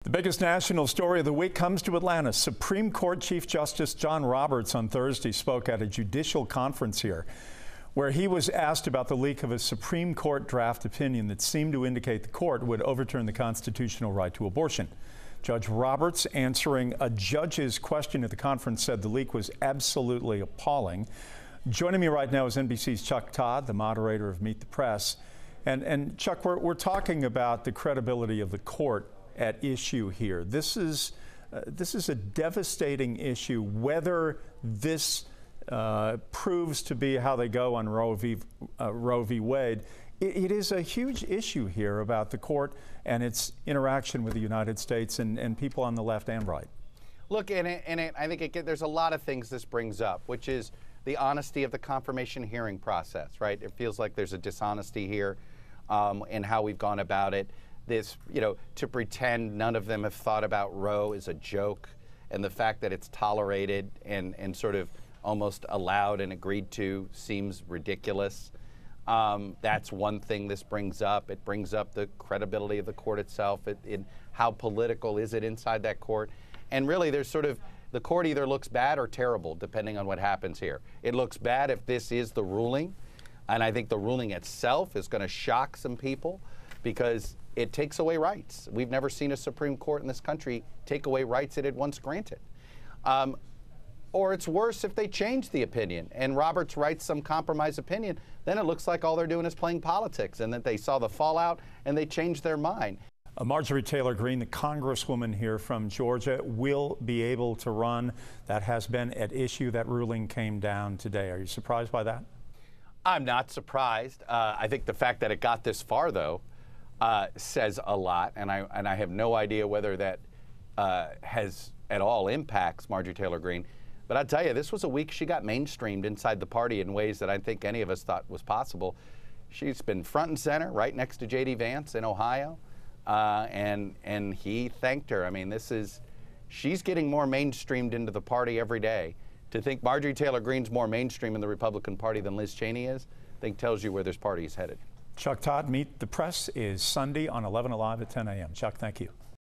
The biggest national story of the week comes to Atlanta. Supreme Court Chief Justice John Roberts on Thursday spoke at a judicial conference here, where he was asked about the leak of a Supreme Court draft opinion that seemed to indicate the court would overturn the constitutional right to abortion. Judge Roberts, answering a judge's question at the conference, said the leak was absolutely appalling. Joining me right now is NBC's Chuck Todd, the moderator of Meet the Press. And Chuck, we're talking about the credibility of the court at issue here. This is a devastating issue. Whether this proves to be how they go on Roe v. Wade, it is a huge issue here about the court and its interaction with the United States and people on the left and right. Look, I think there's a lot of things this brings up, which is the honesty of the confirmation hearing process, right? It feels like there's a dishonesty here in how we've gone about it. This, to pretend none of them have thought about Roe is a joke, and the fact that it's tolerated and sort of almost allowed and agreed to seems ridiculous. That's one thing this brings up. It brings up the credibility of the court itself, how political is it inside that court. And really, there's sort of, the court either looks bad or terrible, depending on what happens here. It looks bad if this is the ruling, and I think the ruling itself is going to shock some people because it takes away rights. We've never seen a Supreme Court in this country take away rights it had once granted. Or it's worse if they change the opinion and Roberts writes some compromise opinion, then it looks like all they're doing is playing politics and that they saw the fallout and they changed their mind. Marjorie Taylor Greene, the congresswoman here from Georgia, will be able to run. That has been at issue. That ruling came down today. Are you surprised by that? I'm not surprised. I think the fact that it got this far, though, says a lot, and I have no idea whether that has at all impacts Marjorie Taylor Greene. But I'll tell you, this was a week she got mainstreamed inside the party in ways that I think any of us thought was possible. She's been front and center, right next to J.D. Vance in Ohio, and he thanked her. I mean, she's getting more mainstreamed into the party every day. To think Marjorie Taylor Greene's more mainstream in the Republican Party than Liz Cheney is, I think tells you where this party is headed. Chuck Todd, Meet the Press is Sunday on 11 Alive at 10 a.m. Chuck, thank you.